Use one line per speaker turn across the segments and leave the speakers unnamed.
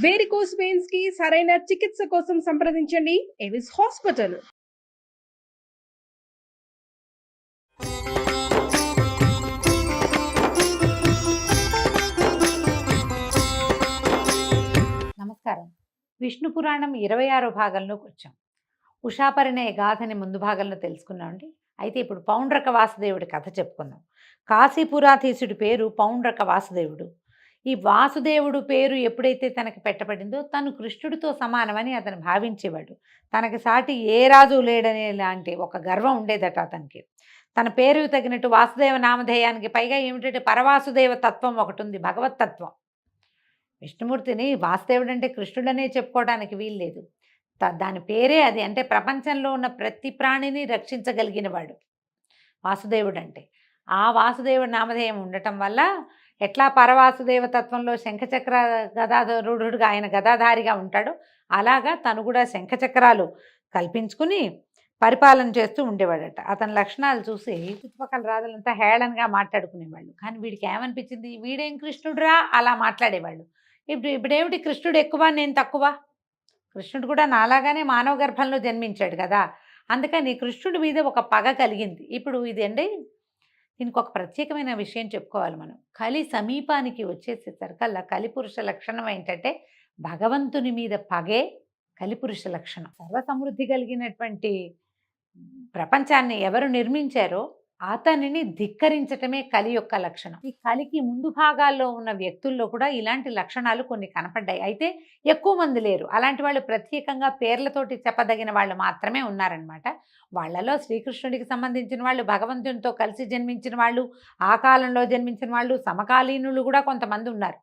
Varicose veins కి సరైన చికిత్స కోసం సంప్రదించండి ఎవిస్ హాస్పిటల్.
నమస్కారం. విష్ణు పురాణం 26వ భాగంలోకి వచ్చాం. ఉషాపరిణయ గాథని ముందు భాగంలో తెలుసుకున్నామండి. అయితే ఇప్పుడు పౌండ్రక వాసుదేవుడి కథ చెప్పుకుందాం. కాశీపురాధీశుడి పేరు పౌండ్రక వాసుదేవుడు. ఈ వాసుదేవుడు పేరు ఎప్పుడైతే తనకి పెట్టబడిందో తను కృష్ణుడితో సమానమని అతను భావించేవాడు. తనకి సాటి ఏ రాజు లేడనే లాంటి ఒక గర్వం ఉండేదట అతనికి. తన పేరు తగినట్టు వాసుదేవ నామధేయానికి పైగా ఏమిటంటే పరవాసుదేవ తత్వం ఒకటి ఉంది, భగవతత్వం. విష్ణుమూర్తిని వాసుదేవుడు అంటే కృష్ణుడనే చెప్పుకోవడానికి వీల్లేదు. దాని పేరే అది. అంటే ప్రపంచంలో ఉన్న ప్రతి ప్రాణిని రక్షించగలిగినవాడు వాసుదేవుడు అంటే. ఆ వాసుదేవుడి నామధేయం ఉండటం వల్ల ఎట్లా పరవాసుదేవ తత్వంలో శంఖచక్ర గదాధరుడుగా ఆయన గదాధారిగా ఉంటాడో అలాగా తను కూడా శంఖచక్రాలు కల్పించుకుని పరిపాలన చేస్తూ ఉండేవాడట. అతని లక్షణాలు చూసి చుట్టుపక్కల రాజులంతా హేళనగా మాట్లాడుకునేవాళ్ళు. కానీ వీడికి ఏమనిపించింది, వీడేం కృష్ణుడురా అలా మాట్లాడేవాళ్ళు. ఇప్పుడేమిటి కృష్ణుడు ఎక్కువ నేను తక్కువ? కృష్ణుడు కూడా నాలాగానే మానవ గర్భంలో జన్మించాడు కదా. అందుకని కృష్ణుడి మీద ఒక పగ కలిగింది. ఇప్పుడు ఇదండి, దీనికి ఒక ప్రత్యేకమైన విషయం చెప్పుకోవాలి మనం. కలి సమీపానికి వచ్చేసేసరికల్లా కలిపురుష లక్షణం ఏంటంటే భగవంతుని మీద పగే కలిపురుష లక్షణం. సర్వసమృద్ధి కలిగినటువంటి ప్రపంచాన్ని ఎవరు నిర్మించారో అతనిని ధిక్కరించటమే కలి యొక్క లక్షణం. ఈ కలికి ముందు భాగాల్లో ఉన్న వ్యక్తుల్లో కూడా ఇలాంటి లక్షణాలు కొన్ని కనపడ్డాయి. అయితే ఎక్కువ మంది లేరు. అలాంటి వాళ్ళు ప్రత్యేకంగా పేర్లతోటి చెప్పదగిన వాళ్ళు మాత్రమే ఉన్నారనమాట. వాళ్ళలో శ్రీకృష్ణుడికి సంబంధించిన వాళ్ళు, భగవంతునితో కలిసి జన్మించిన వాళ్ళు, ఆ కాలంలో జన్మించిన వాళ్ళు, సమకాలీనులు కూడా కొంతమంది ఉన్నారు.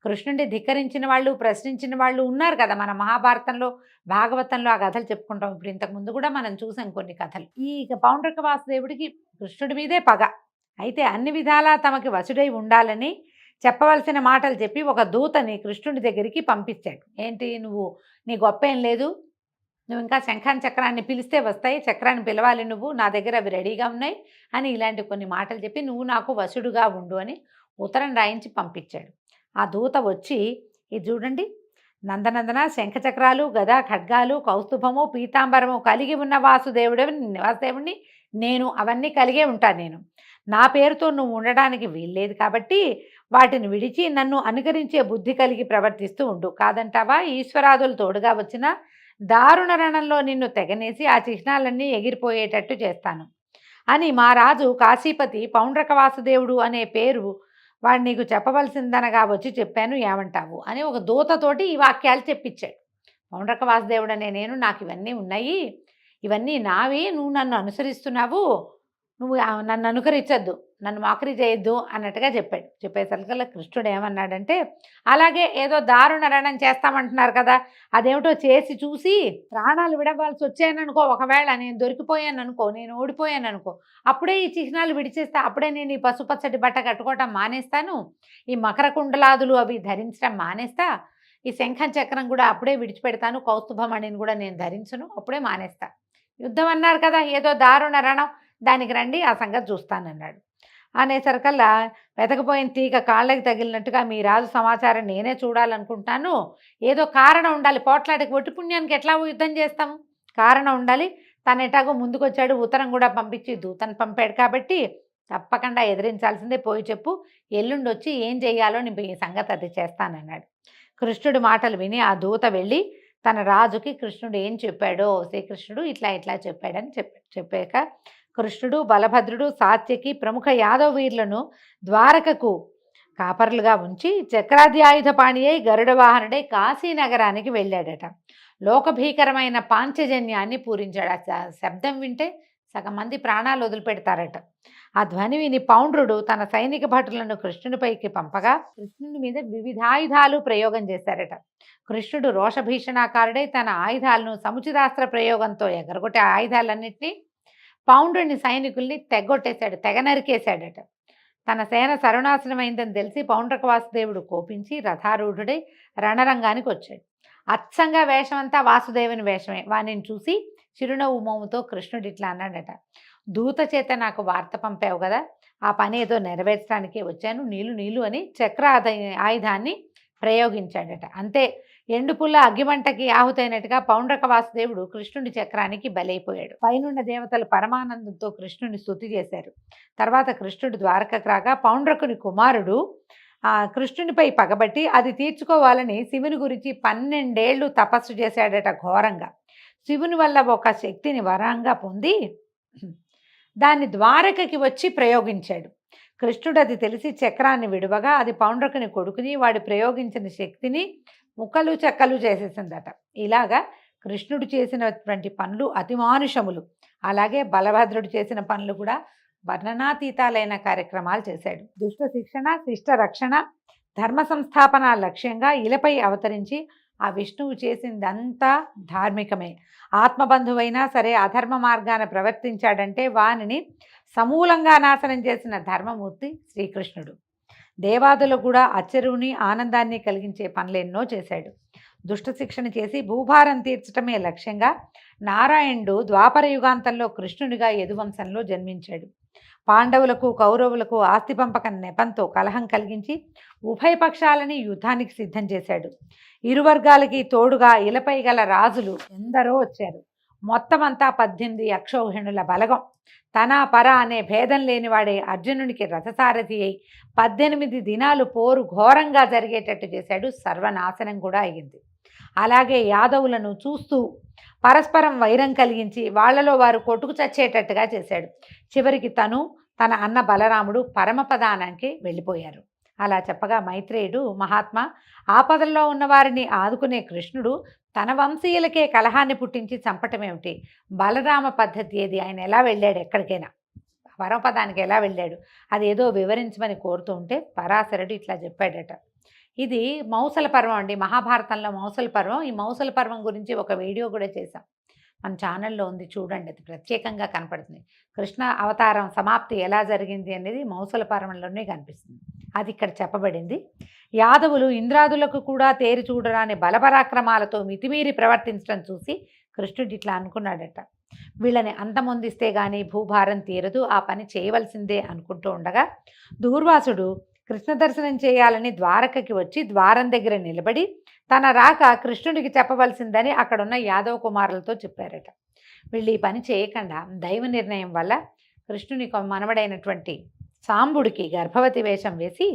కృష్ణుడిని ధిక్కరించిన వాళ్ళు, ప్రశ్నించిన వాళ్ళు ఉన్నారు కదా. మన మహాభారతంలో, భాగవతంలో ఆ కథలు చెప్పుకుంటాం. ఇప్పుడు ఇంతకుముందు కూడా మనం చూసాం కొన్ని కథలు. ఈ పౌండ్రక వాసుదేవుడికి కృష్ణుడి మీదే పగ. అయితే అన్ని విధాలా తమకి వసుడై ఉండాలని చెప్పవలసిన మాటలు చెప్పి ఒక దూతని కృష్ణుడి దగ్గరికి పంపించాడు. ఏంటి, నువ్వు నీ గొప్ప ఏం లేదు, నువ్వు ఇంకా శంఖాన్ని చక్రాన్ని పిలిస్తే వస్తాయి, చక్రాన్ని పిలవాలి నువ్వు, నా దగ్గర అవి రెడీగా ఉన్నాయి అని ఇలాంటి కొన్ని మాటలు చెప్పి నువ్వు నాకు వసుడుగా ఉండు అని ఉత్తరం రాయించి పంపించాడు. ఆ దూత వచ్చి, ఇది చూడండి, నందనందన శంఖచక్రాలు, గదా, ఖడ్గాలు, కౌస్తుభము, పీతాంబరము కలిగి ఉన్న వాసుదేవుడిని నేను అవన్నీ కలిగే ఉంటాను. నేను నా పేరుతో నువ్వు ఉండడానికి వీల్లేదు కాబట్టి వాటిని విడిచి నన్ను అనుకరించే బుద్ధి కలిగి ప్రవర్తిస్తూ ఉండు. కాదంటావా, ఈశ్వరాదులు తోడుగా వచ్చిన దారుణ రణంలో నిన్ను తెగనేసి ఆ చిహ్నాలన్నీ ఎగిరిపోయేటట్టు చేస్తాను అని మా రాజు కాశీపతి పౌండ్రక వాసుదేవుడు అనే పేరు వాడు నీకు చెప్పవలసిందనగా వచ్చి చెప్పాను, ఏమంటావు అని ఒక దూతతోటి ఈ వాక్యాలు చెప్పించాడు. పౌండ్రక వాసుదేవుడు అనే నేను, నాకు ఇవన్నీ ఉన్నాయి, ఇవన్నీ నావి, నువ్వు నన్ను అనుసరిస్తున్నావు, నువ్వు నన్ను అనుకరించద్దు, నన్ను మాకరి చేయొద్దు అన్నట్టుగా చెప్పాడు. చెప్పేసరికల్లా కృష్ణుడు ఏమన్నాడంటే, అలాగే ఏదో దారుణ రణం చేస్తామంటున్నారు కదా, అదేమిటో చేసి చూసి ప్రాణాలు విడవాల్సి వచ్చాయననుకో, ఒకవేళ నేను దొరికిపోయాను అనుకో, నేను ఓడిపోయాను అనుకో, అప్పుడే ఈ చిహ్నాలు విడిచేస్తా, అప్పుడే నేను ఈ పసుపచ్చటి బట్ట కట్టుకోవటం మానేస్తాను, ఈ మకర కుండలాదులు అవి ధరించడం మానేస్తా, ఈ శంఖం చక్రం కూడా అప్పుడే విడిచిపెడతాను, కౌస్తుభమణిని కూడా నేను ధరించను, అప్పుడే మానేస్తా. యుద్ధం అన్నారు కదా, ఏదో దారుణ రణం, దానికి రండి, ఆ సంగతి చూస్తానన్నాడు. అనేసరికల్లా వెతకపోయిన తీగ కాళ్ళకి తగిలినట్టుగా మీ రాజు సమాచారం నేనే చూడాలనుకుంటాను, ఏదో కారణం ఉండాలి, పోట్లాడికి ఒట్టి పుణ్యానికి ఎట్లా యుద్ధం చేస్తాము, కారణం ఉండాలి. తను ఎటాగో ముందుకొచ్చాడు, ఉత్తరం కూడా పంపించి దూతను పంపాడు కాబట్టి తప్పకుండా ఎదిరించాల్సిందే, పోయి చెప్పు, ఎల్లుండి వచ్చి ఏం చెయ్యాలో నేను ఈ సంగతి అది చేస్తానన్నాడు. కృష్ణుడి మాటలు విని ఆ దూత వెళ్ళి తన రాజుకి కృష్ణుడు ఏం చెప్పాడో, శ్రీకృష్ణుడు ఇట్లా ఇట్లా చెప్పాడని చెప్పాక కృష్ణుడు, బలభద్రుడు, సాత్యకి ప్రముఖ యాదవ వీరులను ద్వారకకు కాపర్లుగా ఉంచి చక్రాధ్యాయుధపాణి అయి గరుడ వాహనుడై కాశీనగరానికి వెళ్ళాడట. లోకభీకరమైన పాంచజన్యాన్ని పూరించాడు. ఆ శబ్దం వింటే సగం మంది ప్రాణాలు వదిలిపెడతారట. ఆ ధ్వని విని పౌండ్రుడు తన సైనిక భటులను కృష్ణునిపైకి పంపగా కృష్ణుని మీద వివిధాయుధాలు ప్రయోగం చేశారట. కృష్ణుడు రోషభీషణాకారుడై తన ఆయుధాలను సముచితాస్త్ర ప్రయోగంతో ఎగరగొట్టే ఆయుధాలన్నింటినీ పౌండ్రుని సైనికుల్ని తెగొట్టేశాడు, తెగ నరికేశాడట. తన సేన సర్వనాశనమైందని తెలిసి పౌండ్రక వాసుదేవుడు కోపించి రథారూఢుడై రణరంగానికి వచ్చాడు. అచ్చంగా వేషమంతా వాసుదేవుని వేషమే. వాణ్ణిని చూసి చిరునవ్వు మోముతో కృష్ణుడు ఇట్లా అన్నాడట, దూత చేత నాకు వార్త పంపావు కదా, ఆ పని ఏదో నెరవేర్చడానికే వచ్చాను, నీళ్ళు నీళ్ళు అని చక్ర ఆయుధాన్ని ప్రయోగించాడట. అంతే, ఎండుపుల్ల అగ్గిమంటకి ఆహుతైనట్టుగా పౌండ్రక వాసుదేవుడు కృష్ణుడి చక్రానికి బలైపోయాడు. పైనున్న దేవతలు పరమానందంతో కృష్ణుని స్తుతి చేశారు. తర్వాత కృష్ణుడు ద్వారకకు రాగా పౌండ్రకుని కుమారుడు కృష్ణునిపై పగబట్టి అది తీర్చుకోవాలని శివుని గురించి 12 ఏళ్ళు తపస్సు చేశాడట ఘోరంగా. శివుని వల్ల ఒక శక్తిని వరంగా పొంది దాన్ని ద్వారకకి వచ్చి ప్రయోగించాడు. కృష్ణుడు అది తెలిసి చక్రాన్ని విడువగా అది పౌండ్రకుని కొడుకుని వాడు ప్రయోగించిన శక్తిని ముక్కలు చెక్కలు చేసేసిందట. ఇలాగా కృష్ణుడు చేసినటువంటి పనులు అతిమానుషములు. అలాగే బలభద్రుడు చేసిన పనులు కూడా వర్ణనాతీతాలైన కార్యక్రమాలు చేశాడు. దుష్ట శిక్షణ, శిష్ట రక్షణ, ధర్మ సంస్థాపన లక్ష్యంగా ఇలపై అవతరించి ఆ విష్ణువు చేసిందంతా ధార్మికమే. ఆత్మబంధువైనా సరే అధర్మ మార్గాన ప్రవర్తించాడంటే వానిని సమూలంగా నాశనం చేసిన ధర్మమూర్తి శ్రీకృష్ణుడు. దేవాదులకు కూడా ఆశ్చర్యుని ఆనందాన్ని కలిగించే పనులెన్నో చేశాడు. దుష్ట శిక్షణ చేసి భూభారం తీర్చటమే లక్ష్యంగా నారాయణుడు ద్వాపర యుగాంతంలో కృష్ణుడిగా యదువంశంలో జన్మించాడు. పాండవులకు కౌరవులకు ఆస్తి పంపకం నెపంతో కలహం కలిగించి ఉభయ పక్షాలని యుద్ధానికి సిద్ధం చేశాడు. ఇరు వర్గాలకి తోడుగా ఇలపై గల రాజులు ఎందరో వచ్చారు. మొత్తం అంతా 18 అక్షౌహిణుల బలగం. తన పర అనే భేదం లేనివాడే అర్జునునికి రథసారథి అయి 18 దినాలు పోరు ఘోరంగా జరిగేటట్టు చేశాడు. సర్వనాశనం కూడా అయ్యింది. అలాగే యాదవులను చూస్తూ పరస్పరం వైరం కలిగించి వాళ్లలో వారు కొట్టుకు చచ్చేటట్టుగా చేశాడు. చివరికి తన అన్న బలరాముడు పరమపదానానికి వెళ్ళిపోయారు. అలా చెప్పగా మైత్రేయుడు మహాత్మా, ఆపదల్లో ఉన్నవారిని ఆదుకునే కృష్ణుడు తన వంశీయులకే కలహాన్ని పుట్టించి చంపటమేమిటి? బలరామ పద్ధతి ఏది? ఆయన ఎలా వెళ్ళాడు? ఎక్కడికైనా పరమపదానికి ఎలా వెళ్ళాడు? అదేదో వివరించమని కోరుతూ ఉంటే పరాశరుడు ఇట్లా చెప్పాడట. ఇది మౌసల పర్వం అండి, మహాభారతంలో మౌసల పర్వం. ఈ మౌసల పర్వం గురించి ఒక వీడియో కూడా చేశాం, మన ఛానల్లో ఉంది, చూడండి. అది ప్రత్యేకంగా కనపడుతుంది. కృష్ణ అవతారం సమాప్తి ఎలా జరిగింది అనేది మౌసల పర్వంలోనే కనిపిస్తుంది. అది ఇక్కడ చెప్పబడింది. యాదవులు ఇంద్రాదులకు కూడా తేరి చూడరాని బలపరాక్రమాలతో మితిమీరి ప్రవర్తించడం చూసి కృష్ణుడు ఇట్లా అనుకున్నాడట, వీళ్ళని అంతమొందిస్తే గానీ భూభారం తీరదు, ఆ పని చేయవలసిందే అనుకుంటూ ఉండగా దూర్వాసుడు కృష్ణ దర్శనం చేయాలని ద్వారకకి వచ్చి ద్వారం దగ్గర నిలబడి తన రాక కృష్ణుడికి చెప్పవలసిందని అక్కడున్న యాదవ కుమారులతో చెప్పారట. వీళ్ళు ఈ పని చేయకుండా దైవ నిర్ణయం వల్ల కృష్ణుని మనవడైనటువంటి సాంబుడికి గర్భవతి వేషం వేసి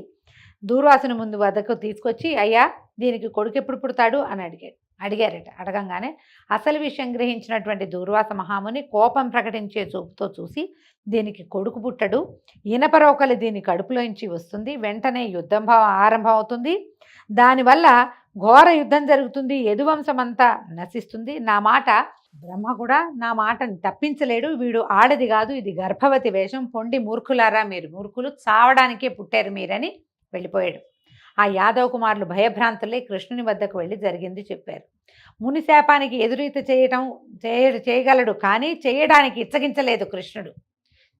దూర్వాసుని ముందు వద్దకు తీసుకొచ్చి, అయ్యా దీనికి కొడుకు ఎప్పుడు పుడతాడు అని అడిగారట. అడగంగానే అసలు విషయం గ్రహించినటువంటి దూర్వాస మహాముని కోపం ప్రకటించే చూపుతో చూసి, దీనికి కొడుకు పుట్టడు, ఇనపరోకలి దీని కడుపులోంచి వస్తుంది, వెంటనే యుద్ధం ఆరంభం అవుతుంది, దానివల్ల ఘోర యుద్ధం జరుగుతుంది, యదువంశమంతా నశిస్తుంది. నా మాట బ్రహ్మ కూడా నా మాటని తప్పించలేడు, వీడు ఆడది కాదు, ఇది గర్భవతి వేషం, పొండి మూర్ఖులారా, మీరు మూర్ఖులు, చావడానికే పుట్టారు మీరని వెళ్ళిపోయాడు. ఆ యాదవ కుమారులు భయభ్రాంతులే కృష్ణుని వద్దకు వెళ్ళి జరిగింది చెప్పారు. ముని శాపానికి ఎదురీత చేయగలడు, కానీ చేయడానికి ఇచ్చగించలేదు కృష్ణుడు.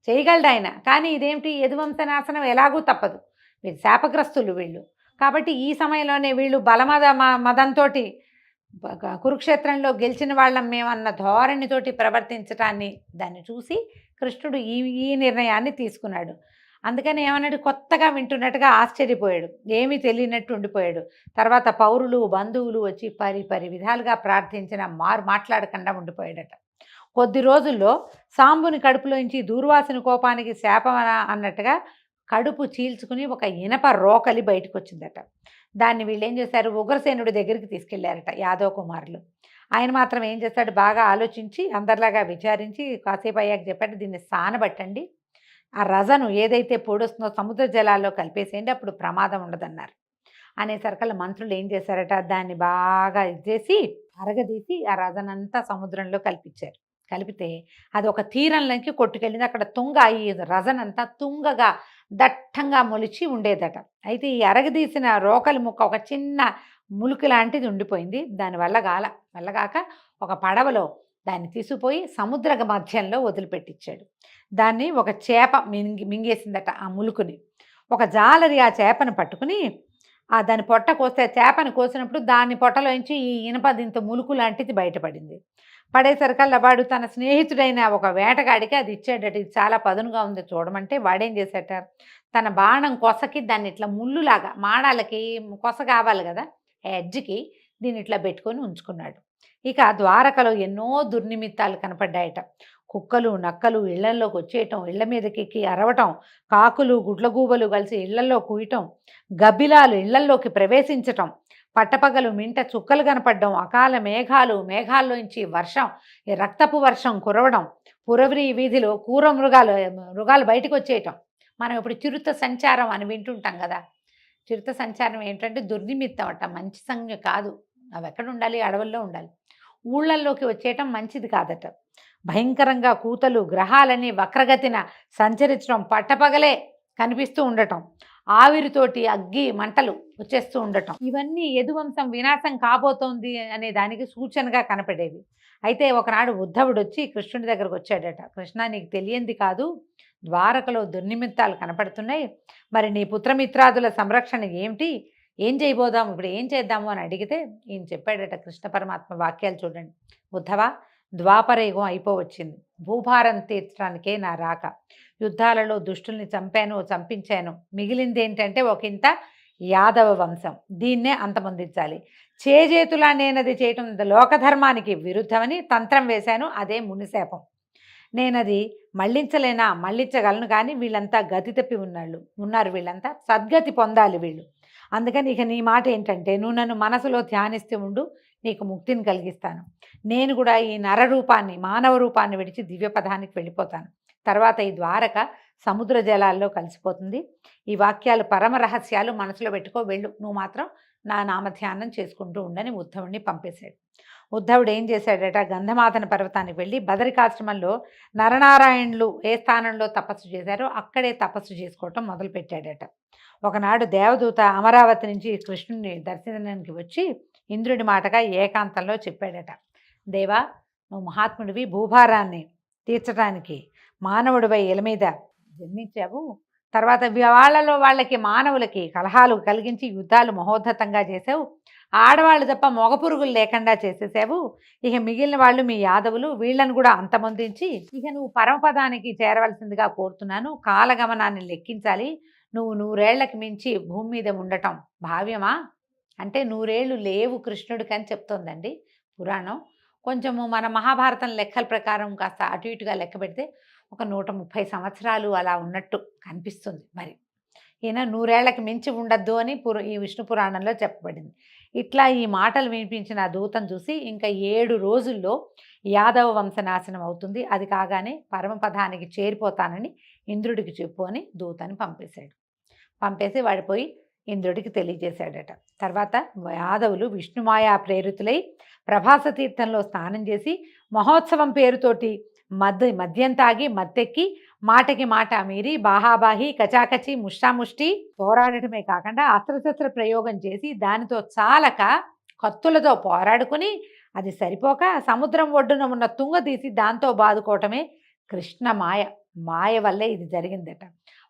చేయగలడు ఆయన, కానీ ఇదేమిటి, యదువంశ నాశనం ఎలాగూ తప్పదు, వీళ్ళు శాపగ్రస్తులు వీళ్ళు. కాబట్టి ఈ సమయంలోనే వీళ్ళు మదంతో కురుక్షేత్రంలో గెలిచిన వాళ్ళం మేమన్న ధోరణితోటి ప్రవర్తించటాన్ని దాన్ని చూసి కృష్ణుడు ఈ నిర్ణయాన్ని తీసుకున్నాడు. అందుకని ఏమన్నాడు, కొత్తగా వింటున్నట్టుగా ఆశ్చర్యపోయాడు, ఏమీ తెలియనట్టు ఉండిపోయాడు. తర్వాత పౌరులు బంధువులు వచ్చి పరి విధాలుగా ప్రార్థించిన మాట్లాడకుండా ఉండిపోయాడట. కొద్ది రోజుల్లో సాంబుని కడుపులోంచి దూర్వాసుని కోపానికి శాపం అన్నట్టుగా కడుపు చీల్చుకుని ఒక ఇనప రోకలి బయటకు వచ్చిందట. దాన్ని వీళ్ళు ఏం చేశారు, ఉగ్రసేనుడి దగ్గరికి తీసుకెళ్లారట యాదవ కుమారులు. ఆయన మాత్రం ఏం చేస్తాడు, బాగా ఆలోచించి అందరిలాగా విచారించి కాసేపు అయ్యాక చెప్పాడు, దీన్ని సానబట్టండి, ఆ రజను ఏదైతే పొడుస్తుందో సముద్ర జలాల్లో కలిపేసేయండి, అప్పుడు ప్రమాదం ఉండదన్నారు. అనేసరికల్లా మంత్రులు ఏం చేశారట, దాన్ని బాగా ఇచ్చేసి అరగదీసి ఆ రజనంతా సముద్రంలో కలిపించారు. కలిపితే అది ఒక తీరంలోకి కొట్టుకెళ్ళింది. అక్కడ తుంగ, ఈ రజనంతా తుంగగా దట్టంగా మొలిచి ఉండేదట. అయితే ఈ అరగదీసిన రోకలి ముక్క ఒక చిన్న ములుకు లాంటిది ఉండిపోయింది. దాని వల్లగాక ఒక పడవలో దాన్ని తీసుకుపోయి సముద్ర మధ్యంలో వదిలిపెట్టించాడు. దాన్ని ఒక చేప మింగేసిందట ఆ ములుకుని. ఒక జాలరి ఆ చేపను పట్టుకుని దాని పొట్ట కోస్తే, చేపను కోసినప్పుడు దాని పొట్టలోంచి ఈ ఇనప దింత ములుకు లాంటిది బయటపడింది. పడేసరికల్లా వాడు తన స్నేహితుడైన ఒక వేటగాడికి అది ఇచ్చాడట. ఇది చాలా పదునుగా ఉంది చూడమంటే వాడేం చేశాట, తన బాణం కొసకి దాన్ని ఇట్లా ముళ్ళులాగా, మాడాలకి కొస కావాలి కదా, ఎడ్జ్కి దీన్ని ఇట్లా పెట్టుకొని ఉంచుకున్నాడు. ఇక ద్వారకలో ఎన్నో దుర్నిమిత్తాలు కనపడ్డాయట. కుక్కలు నక్కలు ఇళ్లల్లోకి వచ్చేయటం, ఇళ్ల మీదకి ఎక్కి అరవటం, కాకులు గుడ్లగూబలు కలిసి ఇళ్లల్లో కూయటం, గబ్బిలాలు ఇళ్లల్లోకి ప్రవేశించటం, పట్టపగలు మింట చుక్కలు కనపడడం, అకాల మేఘాలు, మేఘాల్లోంచి వర్షం, ఈ రక్తపు వర్షం కురవడం, పురవరి వీధిలో క్రూర మృగాలు బయటకు వచ్చేయటం. మనం ఇప్పుడు చిరుత సంచారం అని వింటుంటాం కదా. చిరుత సంచారం ఏంటంటే దుర్నిమిత్తం అట, మంచి సంజ్ఞ కాదు. అవి ఎక్కడ ఉండాలి? అడవుల్లో ఉండాలి. ఊళ్ళల్లోకి వచ్చేయటం మంచిది కాదట. భయంకరంగా కూతలు, గ్రహాలని వక్రగతిన సంచరించడం, పట్టపగలే కనిపిస్తూ ఉండటం, ఆవిరితోటి అగ్గి మంటలు వచ్చేస్తూ ఉండటం, ఇవన్నీ యదువంశం వినాశం కాబోతోంది అనే దానికి సూచనగా కనపడేవి. అయితే ఒకనాడు ఉద్ధవుడు వచ్చి కృష్ణుడి దగ్గరకు వచ్చాడట. కృష్ణ, నీకు తెలియంది కాదు, ద్వారకలో దుర్నిమిత్తాలు కనపడుతున్నాయి. మరి నీ పుత్రమిత్రాదుల సంరక్షణ ఏమిటి? ఏం చేయబోదాము, ఇప్పుడు ఏం చేద్దాము అని అడిగితే ఈయన చెప్పాడట కృష్ణ పరమాత్మ వాక్యాలు చూడండి. ఉద్ధవ, ద్వాపర యుగం అయిపోవచ్చింది. భూభారం తీర్చడానికే నా రాక. యుద్ధాలలో దుష్టుల్ని చంపించాను. మిగిలింది ఏంటంటే ఒకంత యాదవ వంశం. దీన్నే అంతమొందించాలి. చేజేతులా నేనది చేయటం లోకధర్మానికి విరుద్ధమని తంత్రం వేశాను. అదే మునిశాపం. నేనది మళ్ళించగలను, కానీ వీళ్ళంతా గతి తప్పి ఉన్నారు. వీళ్ళంతా సద్గతి పొందాలి వీళ్ళు. అందుకని ఇక నీ మాట ఏంటంటే, నువ్వు నన్ను మనసులో ధ్యానిస్తూ ఉండు, నీకు ముక్తిని కలిగిస్తాను. నేను కూడా ఈ నరరూపాన్ని, మానవ రూపాన్ని విడిచి దివ్యపదానికి వెళ్ళిపోతాను. తర్వాత ఈ ద్వారక సముద్ర జలాల్లో కలిసిపోతుంది. ఈ వాక్యాలు పరమ రహస్యాలు మనసులో పెట్టుకో, వెళ్ళు. నువ్వు మాత్రం నా నామధ్యానం చేసుకుంటూ ఉండని ఉద్ధవుడిని పంపేశాడు. ఉద్ధవుడు ఏం చేశాడట, గంధమాదన పర్వతానికి వెళ్ళి బదరికాశ్రమంలో నరనారాయణులు ఏ స్థానంలో తపస్సు చేశారో అక్కడే తపస్సు చేసుకోవటం మొదలుపెట్టాడట. ఒకనాడు దేవదూత అమరావతి నుంచి కృష్ణుడిని దర్శనానికి వచ్చి ఇంద్రుడి మాటగా ఏకాంతంలో చెప్పాడట. దేవా, నువ్వు మహాత్ముడివి, భూభారాన్ని తీర్చడానికి మానవుడివై ఇల మీద జన్మించావు. తర్వాత వాళ్ళకి మానవులకి కలహాలు కలిగించి యుద్ధాలు మహోద్ధతంగా చేసావు. ఆడవాళ్ళు తప్ప మగ పురుగులు లేకుండా చేసేసావు. ఇక మిగిలిన వాళ్ళు మీ యాదవులు, వీళ్ళను కూడా అంతమొందించి ఇక నువ్వు పరమపదానికి చేరవలసిందిగా కోరుతున్నాను. కాలగమనాన్ని లెక్కించాలి. నువ్వు 100 ఏళ్లకి మించి భూమి మీద ఉండటం భావ్యమా అంటే 100 ఏళ్ళు లేవు కృష్ణుడికి అని చెప్తోందండి పురాణం. కొంచెము మన మహాభారతం లెక్కల ప్రకారం కాస్త అటు ఇటుగా లెక్క పెడితే ఒక 130 సంవత్సరాలు అలా ఉన్నట్టు కనిపిస్తుంది. మరి ఈయన 100 ఏళ్లకి మించి ఉండద్దు అని ఈ విష్ణు పురాణంలో చెప్పబడింది. ఇట్లా ఈ మాటలు వినిపించిన ఆ దూతను చూసి ఇంకా 7 రోజుల్లో యాదవ వంశనాశనం అవుతుంది, అది కాగానే పరమపదానికి చేరిపోతానని ఇంద్రుడికి చెప్పు అని దూతని పంపేసి వాడిపోయి ఇంద్రుడికి తెలియజేశాడట. తర్వాత యాదవులు విష్ణుమాయా ప్రేరితులై ప్రభాస తీర్థంలో స్నానం చేసి మహోత్సవం పేరుతోటి మద్యం తాగి మత్తెక్కి మాటకి మాట మీరి బాహాబాహి కచాకచి ముష్టాముష్టి పోరాడటమే కాకుండా అస్త్రశస్త్ర ప్రయోగం చేసి దానితో చాలక కత్తులతో పోరాడుకుని అది సరిపోక సముద్రం ఒడ్డున ఉన్న తుంగ తీసి దాంతో బాదుకోవటమే కృష్ణ మాయ వల్లే ఇది జరిగిందట.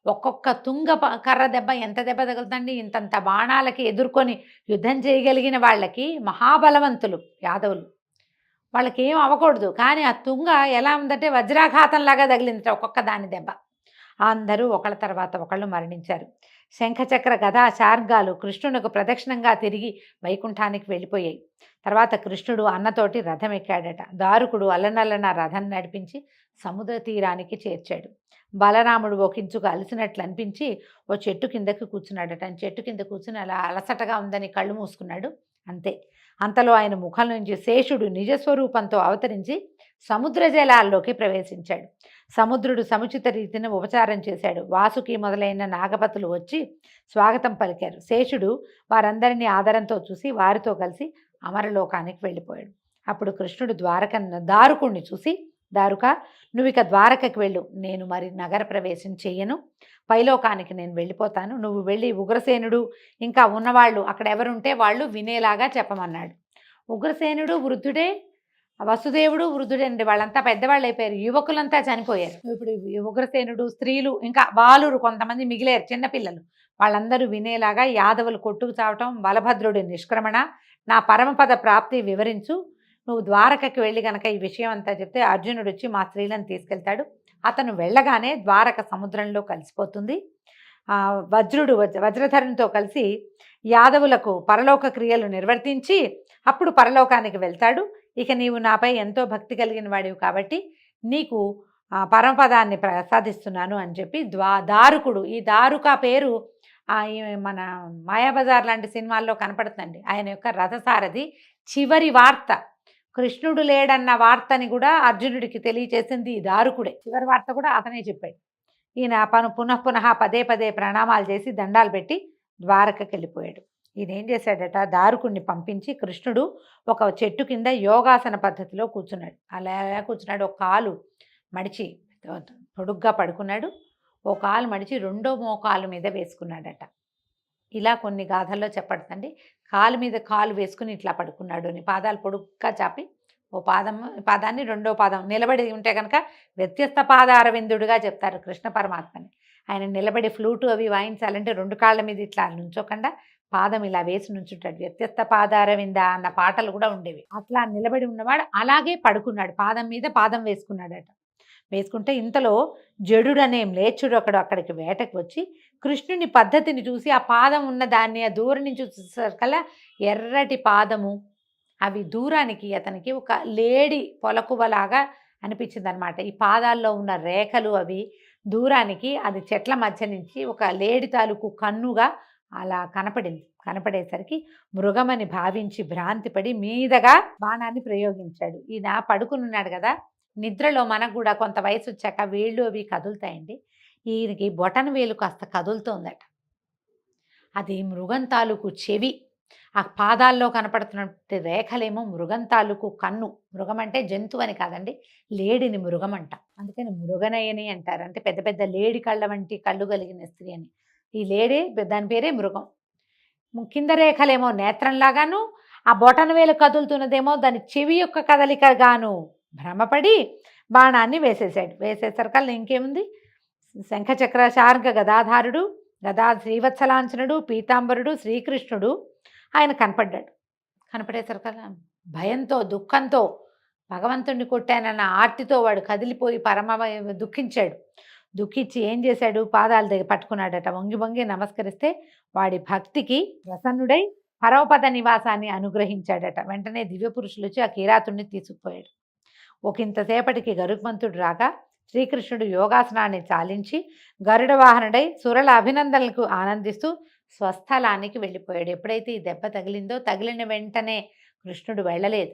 ఒక్కొక్క తుంగ కర్ర దెబ్బ ఎంత దెబ్బ తగులుతండి. ఇంతంత బాణాలకి ఎదుర్కొని యుద్ధం చేయగలిగిన వాళ్ళకి మహాబలవంతులు యాదవులు, వాళ్ళకి ఏం అవ్వకూడదు. కానీ ఆ తుంగ ఎలా ఉందంటే వజ్రాఘాతంలాగా తగిలిందట ఒక్కొక్క దాని దెబ్బ. అందరూ ఒకళ్ళ తర్వాత ఒకళ్ళు మరణించారు. శంఖచక్ర గదా శార్గాలు కృష్ణునికి ప్రదక్షిణంగా తిరిగి వైకుంఠానికి వెళ్ళిపోయాయి. తర్వాత కృష్ణుడు అన్నతోటి రథం ఎక్కాడట. దారుకుడు అల్లనల్లన రథం నడిపించి సముద్ర తీరానికి చేర్చాడు. బలరాముడు ఒకించుకు అలసినట్లు అనిపించి ఓ చెట్టు కిందకి కూర్చున్నాడట. చెట్టు కింద కూర్చుని అలా అలసటగా ఉందని కళ్ళు మూసుకున్నాడు. అంతే, అంతలో ఆయన ముఖం నుంచి శేషుడు నిజస్వరూపంతో అవతరించి సముద్ర జలాల్లోకి ప్రవేశించాడు. సముద్రుడు సముచిత రీతిని ఉపచారం చేశాడు. వాసుకి మొదలైన నాగపతులు వచ్చి స్వాగతం పలికారు. శేషుడు వారందరినీ ఆదరంతో చూసి వారితో కలిసి అమరలోకానికి వెళ్ళిపోయాడు. అప్పుడు కృష్ణుడు దారుకుణ్ణి చూసి, దారుక, నువ్వు ఇక ద్వారకకి వెళ్ళు, నేను మరి నగర ప్రవేశం చెయ్యను, పైలోకానికి నేను వెళ్ళిపోతాను. నువ్వు వెళ్ళి ఉగ్రసేనుడు ఇంకా ఉన్నవాళ్ళు అక్కడ ఎవరుంటే వాళ్ళు వినేలాగా చెప్పమన్నాడు. ఉగ్రసేనుడు వృద్ధుడే, వసుదేవుడు వృద్ధుడే అండి. వాళ్ళంతా పెద్దవాళ్ళు అయిపోయారు, యువకులంతా చనిపోయారు. ఇప్పుడు ఉగ్రసేనుడు, స్త్రీలు, ఇంకా బాలురు కొంతమంది మిగిలారు, చిన్నపిల్లలు. వాళ్ళందరూ వినేలాగా యాదవులు కొట్టుకు చావటం, బలభద్రుడి నిష్క్రమణ, నా పరమపద ప్రాప్తి వివరించు. నువ్వు ద్వారకకి వెళ్ళి గనక ఈ విషయం అంతా చెప్తే అర్జునుడు వచ్చి మా స్త్రీలను తీసుకెళ్తాడు. అతను వెళ్ళగానే ద్వారక సముద్రంలో కలిసిపోతుంది. వజ్రధరునితో కలిసి యాదవులకు పరలోక క్రియలు నిర్వర్తించి అప్పుడు పరలోకానికి వెళ్తాడు. ఇక నీవు నాపై ఎంతో భక్తి కలిగిన వాడివి కాబట్టి నీకు పరమపదాన్ని ప్రసాదిస్తున్నాను అని చెప్పి దారుకుడు, ఈ దారుక పేరు ఈ మన మాయాబజార్ లాంటి సినిమాల్లో కనపడుతుందండి. ఆయన యొక్క రథసారథి. చివరి వార్త, కృష్ణుడు లేడన్న వార్తని కూడా అర్జునుడికి తెలియచేసింది ఈ దారుకుడే. చివరి వార్త కూడా అతనే చెప్పాడు. ఈయన పునః పదే పదే ప్రణామాలు చేసి దండాలు పెట్టి ద్వారకకి వెళ్ళిపోయాడు. ఈయన ఏం చేశాడట, దారుకుడిని పంపించి కృష్ణుడు ఒక చెట్టు కింద యోగాసన పద్ధతిలో కూర్చున్నాడు. అలా కూర్చున్నాడు. ఒక కాలు మడిచి పొడుగ్గా పడుకున్నాడు. ఓ కాలు మడిచి రెండో మోకాలు మీద వేసుకున్నాడట. ఇలా కొన్ని గాథల్లో చెప్పడుతుంది. కాలు మీద కాలు వేసుకుని ఇట్లా పడుకున్నాడు అని, పాదాలు పొడుగ్గా చాపి ఓ పాదాన్ని రెండో పాదం నిలబడి ఉంటే కనుక వ్యత్యస్త పాద అరవిందుడుగా చెప్తారు కృష్ణ పరమాత్మని. ఆయన నిలబడి ఫ్లూటు అవి వాయించాలంటే రెండు కాళ్ళ మీద ఇట్లా నుంచోకుండా పాదం ఇలా వేసి నుంచుంటాడు. వ్యత్యస్త పాద అరవింద అన్న పాటలు కూడా ఉండేవి. అట్లా నిలబడి ఉన్నవాడు అలాగే పడుకున్నాడు. పాదం మీద పాదం వేసుకున్నాడట. వేసుకుంటే ఇంతలో జడుడు అనే మ్లేచ్చుడు అక్కడికి వేటకు వచ్చి కృష్ణుని పద్ధతిని చూసి ఆ పాదం ఉన్న దాన్ని ఆ దూరం నుంచి చూసేసరికల్లా ఎర్రటి పాదము, అవి దూరానికి అతనికి ఒక లేడి పొలకువలాగా అనిపించింది అనమాట. ఈ పాదాల్లో ఉన్న రేఖలు అవి దూరానికి అది చెట్ల మధ్య నుంచి ఒక లేడి తాలూకు కన్నుగా అలా కనపడేసరికి మృగమని భావించి భ్రాంతిపడి మీదగా బాణాన్ని ప్రయోగించాడు. ఈయన పడుకున్నాడు కదా, నిద్రలో మనకు కూడా కొంత వయసు వచ్చాక వేళ్ళు అవి కదులుతాయండి. ఈయనకి బొటన వేలు కాస్త కదులుతోందట. అది మృగం తాలూకు చెవి, ఆ పాదాల్లో కనపడుతున్నటువంటి రేఖలేమో మృగం తాలూకు కన్ను. మృగం అంటే జంతువు అని కాదండి, లేడిని మృగం అంట. అందుకని మృగనయని అంటారు. అంటే పెద్ద పెద్ద లేడి కళ్ళ వంటి కళ్ళు కలిగిన స్త్రీ అని. ఈ లేడే, దాని పేరే మృగం. కింద రేఖలేమో నేత్రంలాగాను, ఆ బొటన వేలు కదులుతున్నదేమో దాని చెవి యొక్క కదలికగాను భ్రమపడి బాణాన్ని వేసేసాడు. వేసేసరికల్లా ఇంకేముంది, శంఖచక్ర శార్గ గదాధారుడు, గదా శ్రీవత్సలాంఛనుడు, పీతాంబరుడు శ్రీకృష్ణుడు ఆయన కనపడ్డాడు. కనపడేసరికల్లా భయంతో దుఃఖంతో భగవంతుడిని కొట్టానన్న ఆర్తితో వాడు కదిలిపోయి దుఃఖించాడు. దుఃఖించి ఏం చేశాడు, పాదాల దగ్గర పట్టుకున్నాడట. వంగి వంగి నమస్కరిస్తే వాడి భక్తికి ప్రసన్నుడై పరమపద నివాసాన్ని అనుగ్రహించాడట. వెంటనే దివ్యపురుషులు వచ్చి ఆ కిరాతుడిని తీసుకుపోయాడు. ఒకంతసేపటికి గరుత్మంతుడు రాగా శ్రీకృష్ణుడు యోగాసనాన్ని చాలించి గరుడ వాహనుడై సురల అభినందనలకు ఆనందిస్తూ స్వస్థలానికి వెళ్ళిపోయాడు. ఎప్పుడైతే ఈ దెబ్బ తగిలిందో, తగిలిన వెంటనే కృష్ణుడు వెళ్ళలేదు.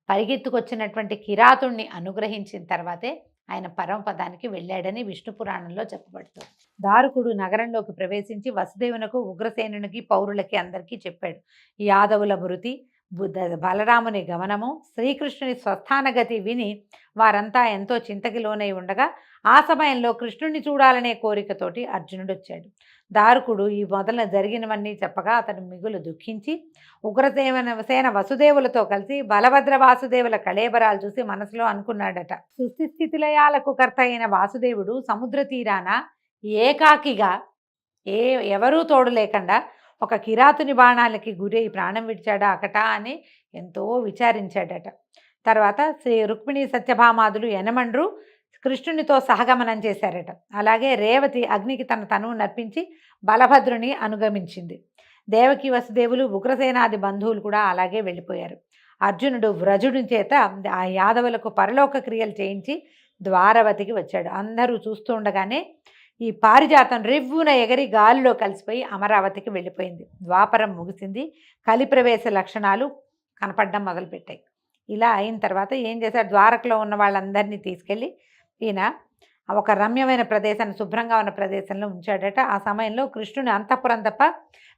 పరిగెత్తుకొచ్చినటువంటి కిరాతుణ్ణి అనుగ్రహించిన తర్వాతే ఆయన పరమపదానికి వెళ్ళాడని విష్ణు పురాణంలో చెప్పబడుతుంది. దారుకుడు నగరంలోకి ప్రవేశించి వసుదేవునకు, ఉగ్రసేనునికి, పౌరులకి అందరికీ చెప్పాడు. యాదవుల మృతి, బలరాముని గమనము, శ్రీకృష్ణుని స్వస్థానగతి విని వారంతా ఎంతో చింతకి లోనై ఉండగా ఆ సమయంలో కృష్ణుని చూడాలనే కోరికతోటి అర్జునుడు వచ్చాడు. దారుకుడు ఈ మొదల జరిగినవన్నీ చెప్పగా అతను మిగులు దుఃఖించి సేన వసుదేవులతో కలిసి బలభద్ర వాసుదేవుల కళేబరాలు చూసి మనసులో అనుకున్నాడట, సృష్టి స్థితిలయాలకు కర్త అయిన వాసుదేవుడు సముద్ర తీరాన ఏకాకిగా ఎవరూ తోడు లేకుండా ఒక కిరాతుని బాణాలకి గురై ప్రాణం విడిచాడా అకటా అని ఎంతో విచారించాడట. తర్వాత రుక్మిణి సత్యభామాదులు యనమండ్రు కృష్ణునితో సహగమనం చేశారట. అలాగే రేవతి అగ్నికి తన తనువు నర్పించి బలభద్రుని అనుగమించింది. దేవకి వసుదేవులు, ఉగ్రసేనాది బంధువులు కూడా అలాగే వెళ్ళిపోయారు. అర్జునుడు వ్రజుడి చేత ఆ యాదవులకు పరలోక క్రియలు చేయించి ద్వారవతికి వచ్చాడు. అందరూ చూస్తూ ఉండగానే ఈ పారిజాతం రివ్వున ఎగరి గాలిలో కలిసిపోయి అమరావతికి వెళ్ళిపోయింది. ద్వాపరం ముగిసింది. కలిప్రవేశ లక్షణాలు కనపడడం మొదలుపెట్టాయి. ఇలా అయిన తర్వాత ఏం చేశాడు, ద్వారకలో ఉన్న వాళ్ళందరినీ తీసుకెళ్ళి ఈయన ఒక రమ్యమైన ప్రదేశాన్ని, శుభ్రంగా ఉన్న ప్రదేశంలో ఉంచాడట. ఆ సమయంలో కృష్ణుని అంతఃపురం తప్ప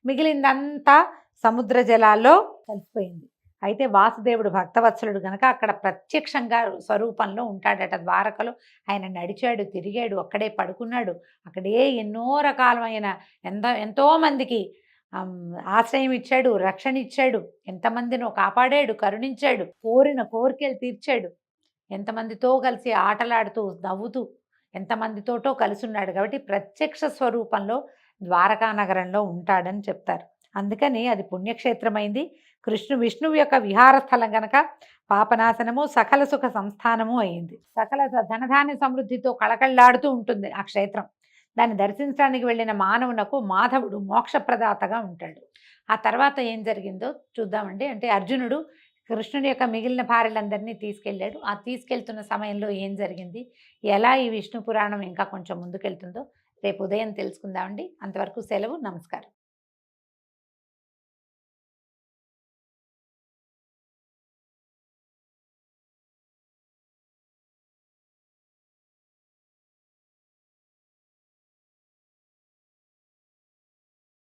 మిగిలిందంతా సముద్ర జలాల్లో కలిసిపోయింది. అయితే వాసుదేవుడు భక్తవత్సలుడు గనక అక్కడ ప్రత్యక్షంగా స్వరూపంలో ఉంటాడట. ద్వారకలో ఆయన నడిచాడు, తిరిగాడు, అక్కడే పడుకున్నాడు. అక్కడే ఎన్నో రకాలమైన ఎంతోమందికి ఆశ్రయం ఇచ్చాడు, రక్షణ ఇచ్చాడు, ఎంతమందినో కాపాడాడు, కరుణించాడు, కోరిన కోరికలు తీర్చాడు. ఎంతమందితో కలిసి ఆటలాడుతూ నవ్వుతూ ఎంతమందితోటో కలిసి ఉన్నాడు. కాబట్టి ప్రత్యక్ష స్వరూపంలో ద్వారకా నగరంలో ఉంటాడని చెప్తారు. అందుకని అది పుణ్యక్షేత్రమైంది. విష్ణువు యొక్క విహారస్థలం గనక పాపనాశనము, సకల సుఖ సంస్థానము అయింది. సకల ధనధాన్య సమృద్ధితో కళకళలాడుతూ ఉంటుంది ఆ క్షేత్రం. దాన్ని దర్శించడానికి వెళ్ళిన మానవునకు మాధవుడు మోక్షప్రదాతగా ఉంటాడు. ఆ తర్వాత ఏం జరిగిందో చూద్దామండి. అంటే అర్జునుడు కృష్ణుడి యొక్క మిగిలిన భార్యలందరినీ తీసుకెళ్ళాడు. ఆ తీసుకెళ్తున్న సమయంలో ఏం జరిగింది, ఎలా ఈ విష్ణు పురాణం ఇంకా కొంచెం ముందుకెళ్తుందో రేపు ఉదయం తెలుసుకుందామండి. అంతవరకు సెలవు. నమస్కారం.